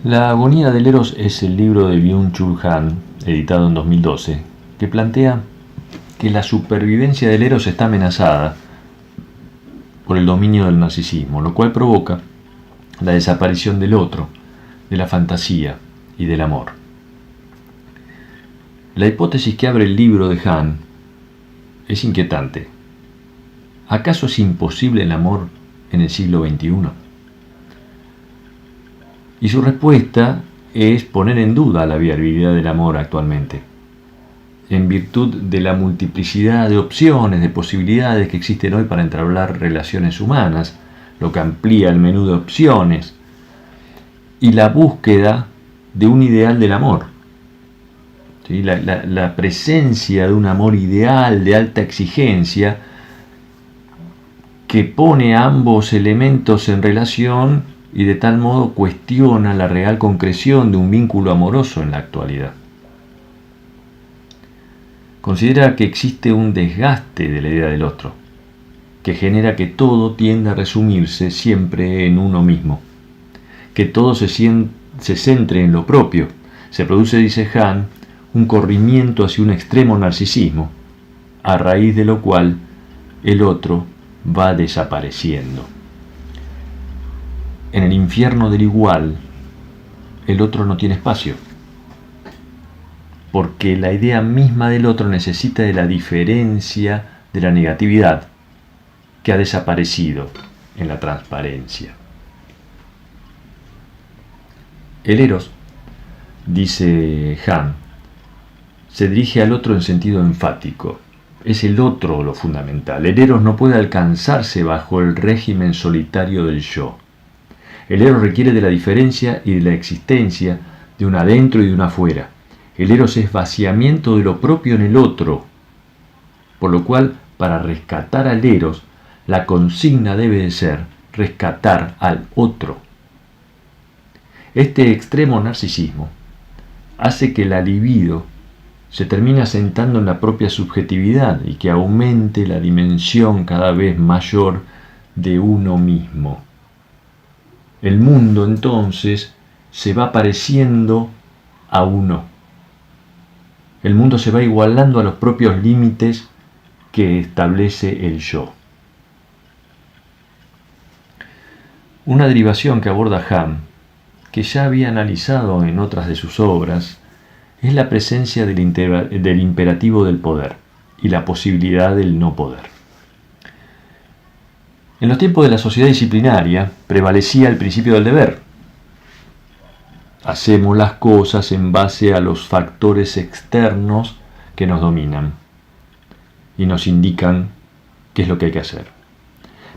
La agonía del Eros es el libro de Byung-Chul Han, editado en 2012, que plantea que la supervivencia del Eros está amenazada por el dominio del narcisismo, lo cual provoca la desaparición del otro, de la fantasía y del amor. La hipótesis que abre el libro de Han es inquietante. ¿Acaso es imposible el amor en el siglo XXI? Y su respuesta es poner en duda la viabilidad del amor actualmente, en virtud de la multiplicidad de opciones, de posibilidades que existen hoy para entablar relaciones humanas, lo que amplía el menú de opciones, y la búsqueda de un ideal del amor. ¿Sí? La presencia de un amor ideal de alta exigencia que pone a ambos elementos en relación y de tal modo cuestiona la real concreción de un vínculo amoroso en la actualidad. Considera que existe un desgaste de la idea del otro, que genera que todo tienda a resumirse siempre en uno mismo, que todo se centre en lo propio. Se produce, dice Han, un corrimiento hacia un extremo narcisismo, a raíz de lo cual el otro va desapareciendo. En el infierno del igual, el otro no tiene espacio, porque la idea misma del otro necesita de la diferencia, de la negatividad, que ha desaparecido en la transparencia. El Eros, dice Han, se dirige al otro en sentido enfático. Es el otro lo fundamental. El Eros no puede alcanzarse bajo el régimen solitario del yo. El Eros requiere de la diferencia y de la existencia de un adentro y de un afuera. El Eros es vaciamiento de lo propio en el otro, por lo cual, para rescatar al Eros, la consigna debe de ser rescatar al otro. Este extremo narcisismo hace que la libido se termine asentando en la propia subjetividad y que aumente la dimensión cada vez mayor de uno mismo. El mundo entonces se va pareciendo a uno. El mundo se va igualando a los propios límites que establece el yo. Una derivación que aborda Han, que ya había analizado en otras de sus obras, es la presencia del imperativo del poder y la posibilidad del no poder. En los tiempos de la sociedad disciplinaria prevalecía el principio del deber. Hacemos las cosas en base a los factores externos que nos dominan y nos indican qué es lo que hay que hacer.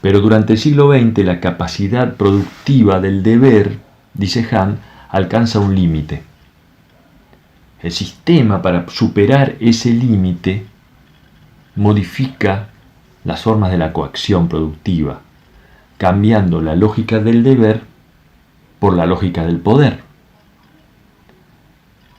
Pero durante el siglo XX la capacidad productiva del deber, dice Han, alcanza un límite. El sistema, para superar ese límite, modifica las formas de la coacción productiva, cambiando la lógica del deber por la lógica del poder.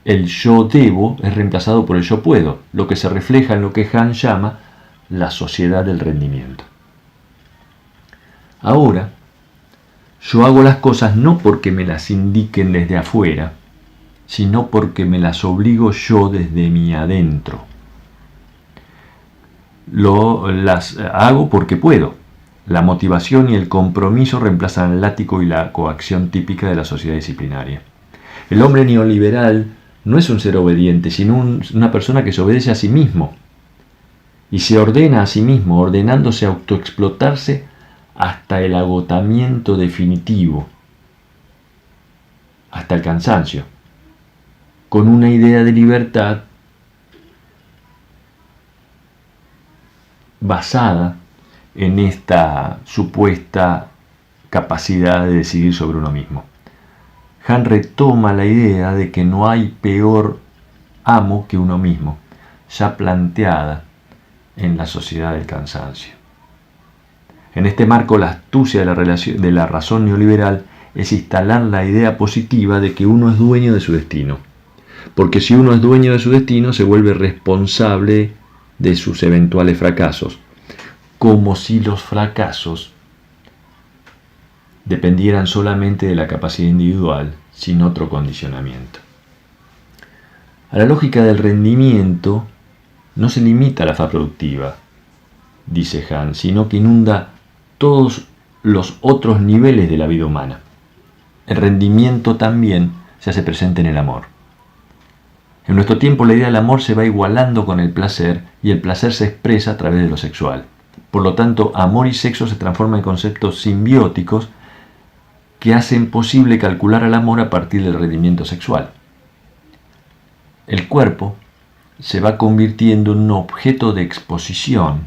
El yo debo es reemplazado por el yo puedo, lo que se refleja en lo que Han llama la sociedad del rendimiento. Ahora, yo hago las cosas no porque me las indiquen desde afuera, sino porque me las obligo yo desde mi adentro. Las hago porque puedo. La motivación y el compromiso reemplazan el látigo y la coacción típica de la sociedad disciplinaria. El hombre neoliberal no es un ser obediente, sino una persona que se obedece a sí mismo y se ordena a sí mismo, ordenándose a autoexplotarse hasta el agotamiento definitivo, hasta el cansancio, con una idea de libertad basada en esta supuesta capacidad de decidir sobre uno mismo. Han retoma la idea de que no hay peor amo que uno mismo, ya planteada en la sociedad del cansancio. En este marco, la astucia de la razón neoliberal es instalar la idea positiva de que uno es dueño de su destino, porque si uno es dueño de su destino se vuelve responsable de sus eventuales fracasos, como si los fracasos dependieran solamente de la capacidad individual, sin otro condicionamiento. A la lógica del rendimiento no se limita a la fase productiva, dice Hahn, sino que inunda todos los otros niveles de la vida humana. El rendimiento también se hace presente en el amor. En nuestro tiempo la idea del amor se va igualando con el placer y el placer se expresa a través de lo sexual. Por lo tanto, amor y sexo se transforman en conceptos simbióticos que hacen posible calcular al amor a partir del rendimiento sexual. El cuerpo se va convirtiendo en un objeto de exposición,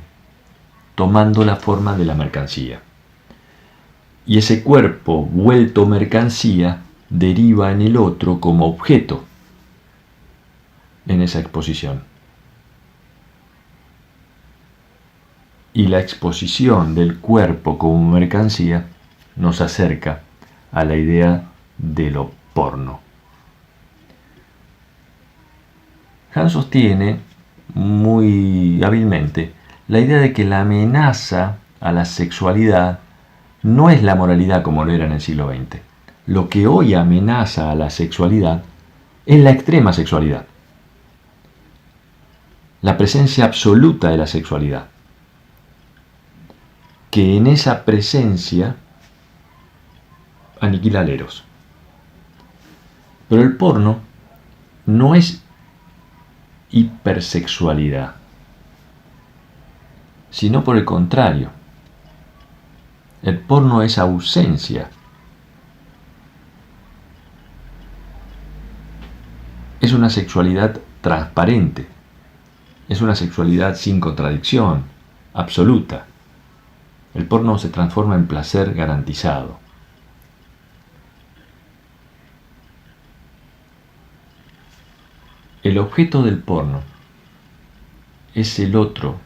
tomando la forma de la mercancía. Y ese cuerpo, vuelto mercancía, deriva en el otro como objeto en esa exposición. Y la exposición del cuerpo como mercancía nos acerca a la idea de lo porno. Hahn sostiene muy hábilmente la idea de que la amenaza a la sexualidad no es la moralidad como lo era en el siglo XX. Lo que hoy amenaza a la sexualidad es la extrema sexualidad, la presencia absoluta de la sexualidad, que en esa presencia aniquila al eros. Pero el porno no es hipersexualidad, sino por el contrario. El porno es ausencia. Es una sexualidad transparente. Es una sexualidad sin contradicción, absoluta. El porno se transforma en placer garantizado. El objeto del porno es el otro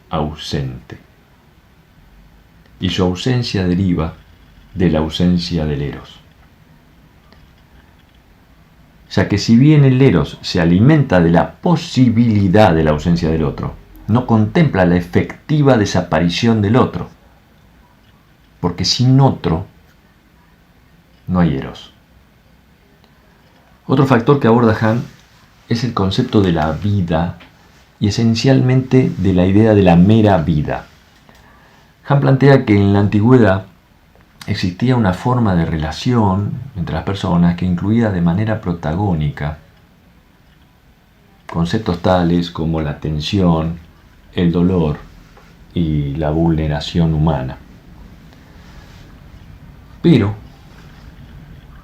ausente. Y su ausencia deriva de la ausencia del eros. Ya que si bien el eros se alimenta de la posibilidad de la ausencia del otro, no contempla la efectiva desaparición del otro, porque sin otro no hay eros. Otro factor que aborda Hahn es el concepto de la vida y esencialmente de la idea de la mera vida. Hahn plantea que en la antigüedad existía una forma de relación entre las personas que incluía de manera protagónica conceptos tales como la tensión, el dolor y la vulneración humana. Pero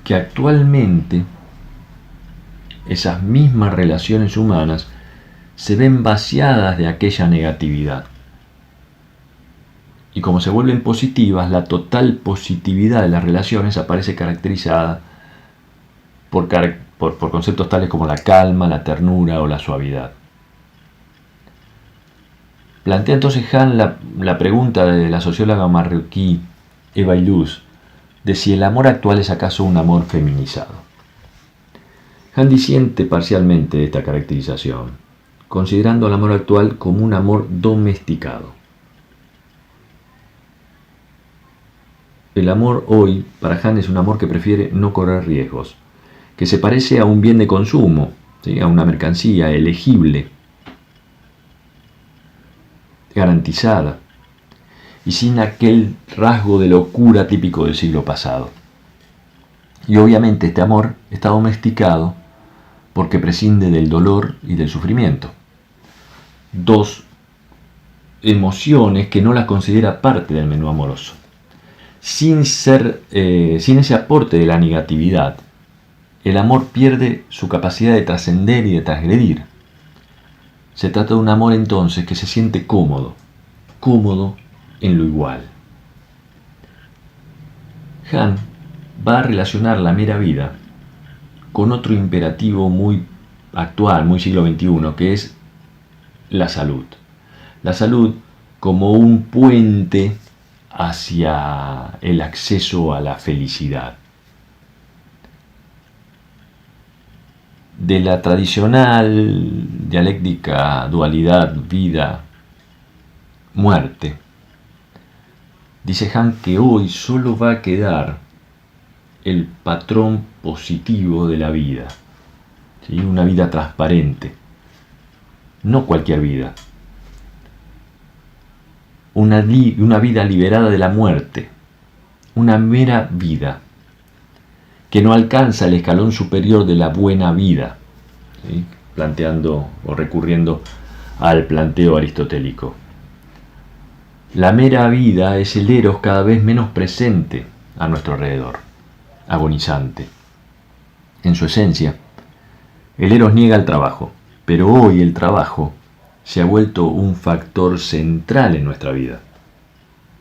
que actualmente esas mismas relaciones humanas se ven vaciadas de aquella negatividad. Y como se vuelven positivas, la total positividad de las relaciones aparece caracterizada por conceptos tales como la calma, la ternura o la suavidad. Plantea entonces Hahn la pregunta de la socióloga marroquí Eva Illouz de si el amor actual es acaso un amor feminizado. Hahn disiente parcialmente de esta caracterización, considerando al amor actual como un amor domesticado. El amor hoy, para Hahn, es un amor que prefiere no correr riesgos, que se parece a un bien de consumo, ¿sí? A una mercancía elegible, garantizada, y sin aquel rasgo de locura típico del siglo pasado. Y obviamente este amor está domesticado porque prescinde del dolor y del sufrimiento. Dos emociones que no las considera parte del menú amoroso. Sin ese aporte de la negatividad, el amor pierde su capacidad de trascender y de transgredir. Se trata de un amor entonces que se siente cómodo en lo igual. Hahn va a relacionar la mera vida con otro imperativo muy actual, muy siglo XXI, que es la salud. La salud como un puente hacia el acceso a la felicidad. De la tradicional dialéctica dualidad vida-muerte, Dice Han que hoy solo va a quedar el patrón positivo de la vida, ¿sí? Una vida transparente, no cualquier vida, una vida liberada de la muerte, una mera vida que no alcanza el escalón superior de la buena vida, ¿sí? Planteando o recurriendo al planteo aristotélico. La mera vida es el eros cada vez menos presente a nuestro alrededor, agonizante. En su esencia, el eros niega el trabajo, pero hoy el trabajo se ha vuelto un factor central en nuestra vida.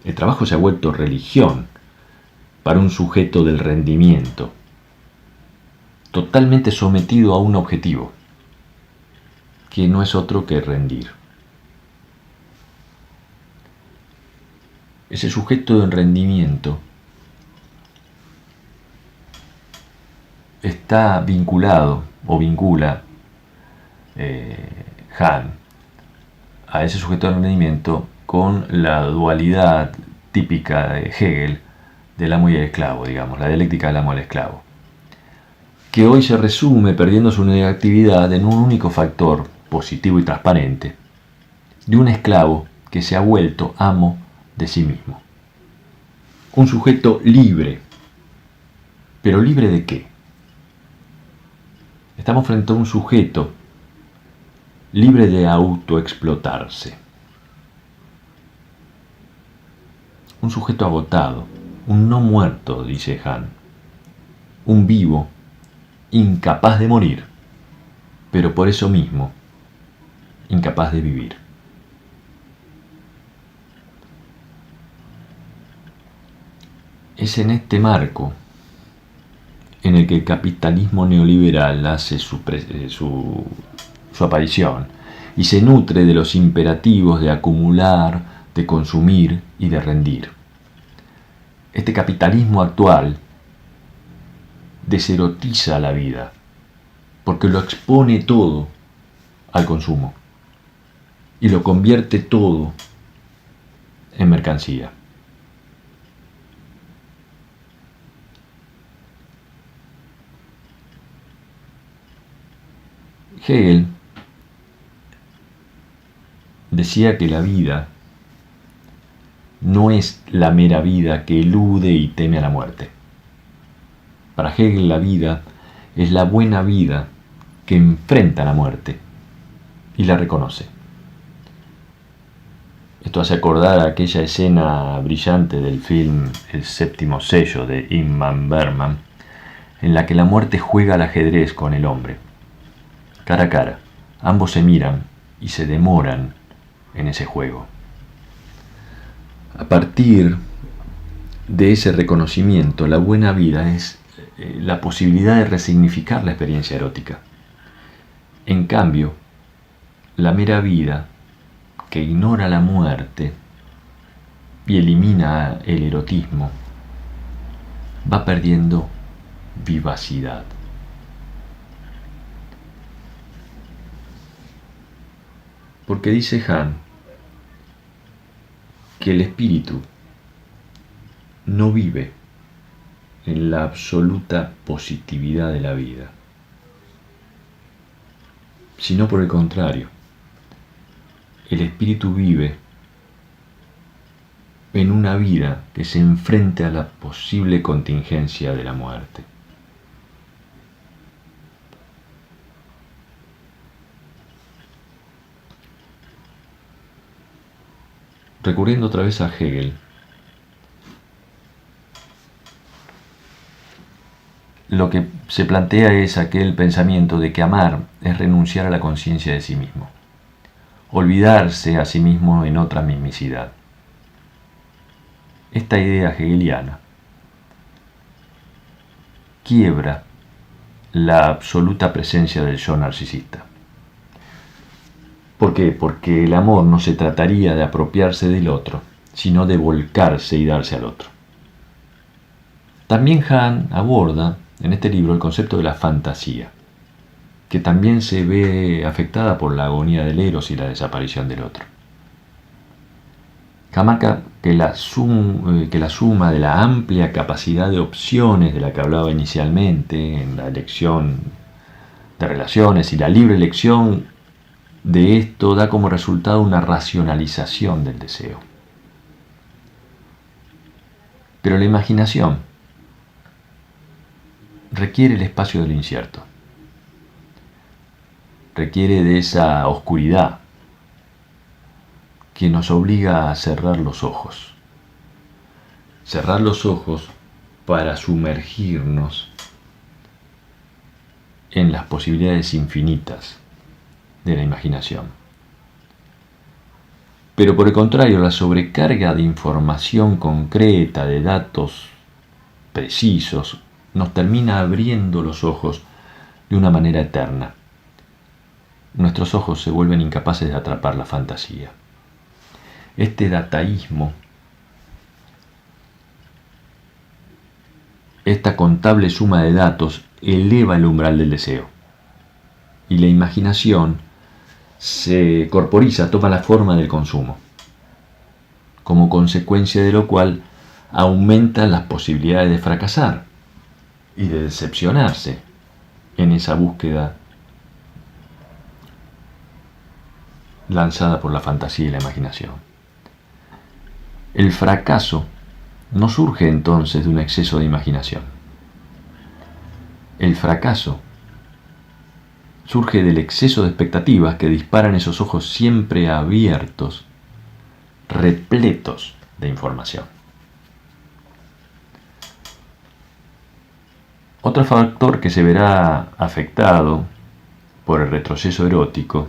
El trabajo se ha vuelto religión para un sujeto del rendimiento, totalmente sometido a un objetivo, que no es otro que rendir. Ese sujeto de rendimiento está vinculado o vincula Han a ese sujeto de rendimiento con la dualidad típica de Hegel del amo y el esclavo, digamos, la dialéctica del amo al esclavo, que hoy se resume, perdiendo su negatividad, en un único factor positivo y transparente, de un esclavo que se ha vuelto amo de sí mismo. Un sujeto libre. ¿Pero libre de qué? Estamos frente a un sujeto libre de autoexplotarse. Un sujeto agotado, un no muerto, dice Han. Un vivo, incapaz de morir, pero por eso mismo, incapaz de vivir. Es en este marco en el que el capitalismo neoliberal hace su aparición y se nutre de los imperativos de acumular, de consumir y de rendir. Este capitalismo actual deserotiza la vida porque lo expone todo al consumo y lo convierte todo en mercancía. Hegel decía que la vida no es la mera vida que elude y teme a la muerte. Para Hegel la vida es la buena vida que enfrenta la muerte y la reconoce. Esto hace acordar a aquella escena brillante del film El séptimo sello de Ingmar Bergman, en la que la muerte juega al ajedrez con el hombre. Cara a cara, ambos se miran y se demoran en ese juego. A partir de ese reconocimiento, la buena vida es la posibilidad de resignificar la experiencia erótica. En cambio, la mera vida, que ignora la muerte y elimina el erotismo, va perdiendo vivacidad. Porque dice Han que el espíritu no vive en la absoluta positividad de la vida, sino por el contrario, el espíritu vive en una vida que se enfrenta a la posible contingencia de la muerte. Recurriendo otra vez a Hegel, lo que se plantea es aquel pensamiento de que amar es renunciar a la conciencia de sí mismo, olvidarse a sí mismo en otra mismicidad. Esta idea hegeliana quiebra la absoluta presencia del yo narcisista. ¿Por qué? Porque el amor no se trataría de apropiarse del otro, sino de volcarse y darse al otro. También Han aborda en este libro el concepto de la fantasía, que también se ve afectada por la agonía del eros y la desaparición del otro. Han marca que la suma de la amplia capacidad de opciones de la que hablaba inicialmente en la elección de relaciones y la libre elección de esto da como resultado una racionalización del deseo. Pero la imaginación requiere el espacio del incierto, requiere de esa oscuridad que nos obliga a cerrar los ojos. Cerrar los ojos para sumergirnos en las posibilidades infinitas de la imaginación. Pero por el contrario, la sobrecarga de información concreta, de datos precisos, nos termina abriendo los ojos de una manera eterna. Nuestros ojos se vuelven incapaces de atrapar la fantasía. Este dataísmo, esta contable suma de datos, eleva el umbral del deseo. Y la imaginación se corporiza, toma la forma del consumo, como consecuencia de lo cual aumentan las posibilidades de fracasar y de decepcionarse en esa búsqueda lanzada por la fantasía y la imaginación. El fracaso no surge entonces de un exceso de imaginación. El fracaso surge del exceso de expectativas que disparan esos ojos siempre abiertos, repletos de información. Otro factor que se verá afectado por el retroceso erótico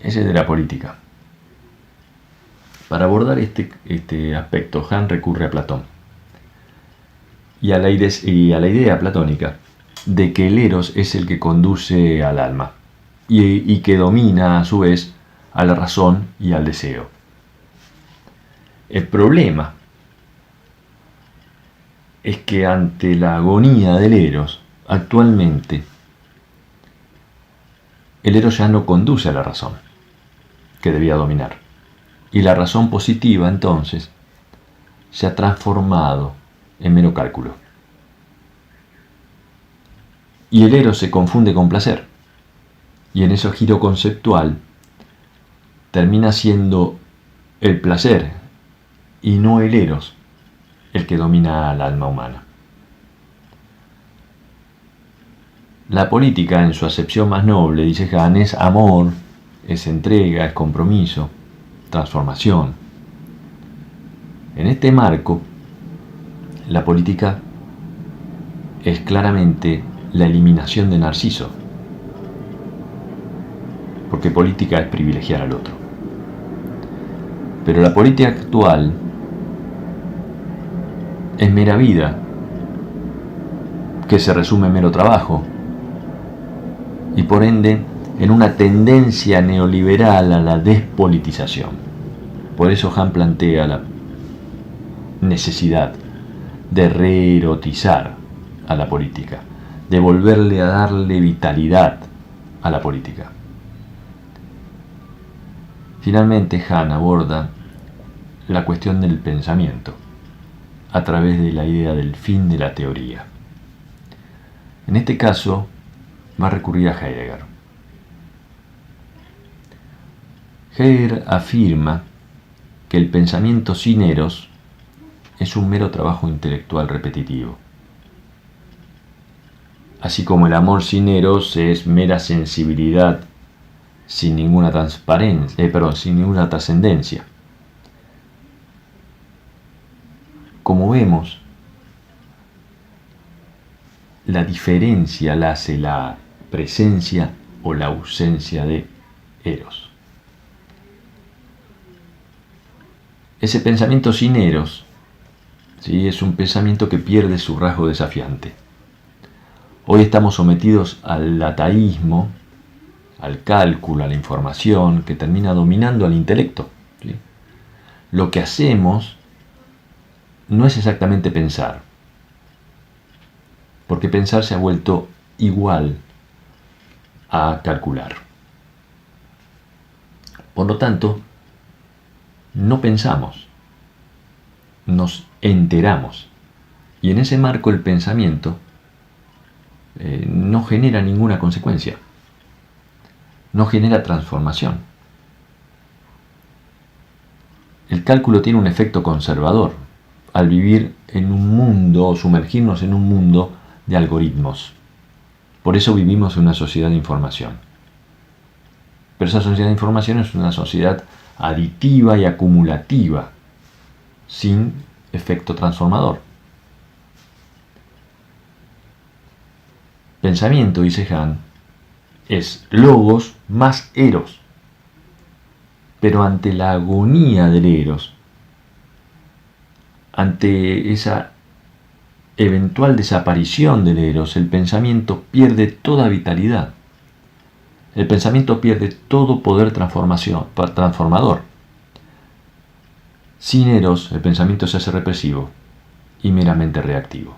es el de la política. Para abordar este aspecto, Han recurre a Platón y a la idea platónica de que el eros es el que conduce al alma y que domina a su vez a la razón y al deseo. El problema es que ante la agonía del eros, actualmente, el eros ya no conduce a la razón, que debía dominar. Y la razón positiva, entonces, se ha transformado en mero cálculo. Y el eros se confunde con placer. Y en ese giro conceptual termina siendo el placer y no el eros el que domina al alma humana. La política, en su acepción más noble, dice Han, es amor, es entrega, es compromiso, transformación. En este marco, la política es claramente la eliminación de Narciso, porque política es privilegiar al otro. Pero la política actual es mera vida, que se resume en mero trabajo, y por ende en una tendencia neoliberal a la despolitización. Por eso Han plantea la necesidad de reerotizar a la política, de volverle a darle vitalidad a la política. Finalmente, Han aborda la cuestión del pensamiento a través de la idea del fin de la teoría. En este caso, va a recurrir a Heidegger. Heidegger afirma que el pensamiento sin eros es un mero trabajo intelectual repetitivo, así como el amor sin eros es mera sensibilidad sin ninguna sin ninguna trascendencia. Como vemos, la diferencia la hace la presencia o la ausencia de eros. Ese pensamiento sin eros, ¿sí?, es un pensamiento que pierde su rasgo desafiante. Hoy estamos sometidos al dataísmo, al cálculo, a la información que termina dominando al intelecto, ¿sí? Lo que hacemos no es exactamente pensar, porque pensar se ha vuelto igual a calcular. Por lo tanto, no pensamos, nos enteramos. Y en ese marco el pensamiento no genera ninguna consecuencia, no genera transformación. El cálculo tiene un efecto conservador al vivir en un mundo, o sumergirnos en un mundo de algoritmos. Por eso vivimos en una sociedad de información. Pero esa sociedad de información es una sociedad aditiva y acumulativa, sin efecto transformador. Pensamiento, dice Han, es logos más eros. Pero ante la agonía del eros, ante esa eventual desaparición del eros, el pensamiento pierde toda vitalidad. El pensamiento pierde todo poder transformador. Sin eros, el pensamiento se hace represivo y meramente reactivo.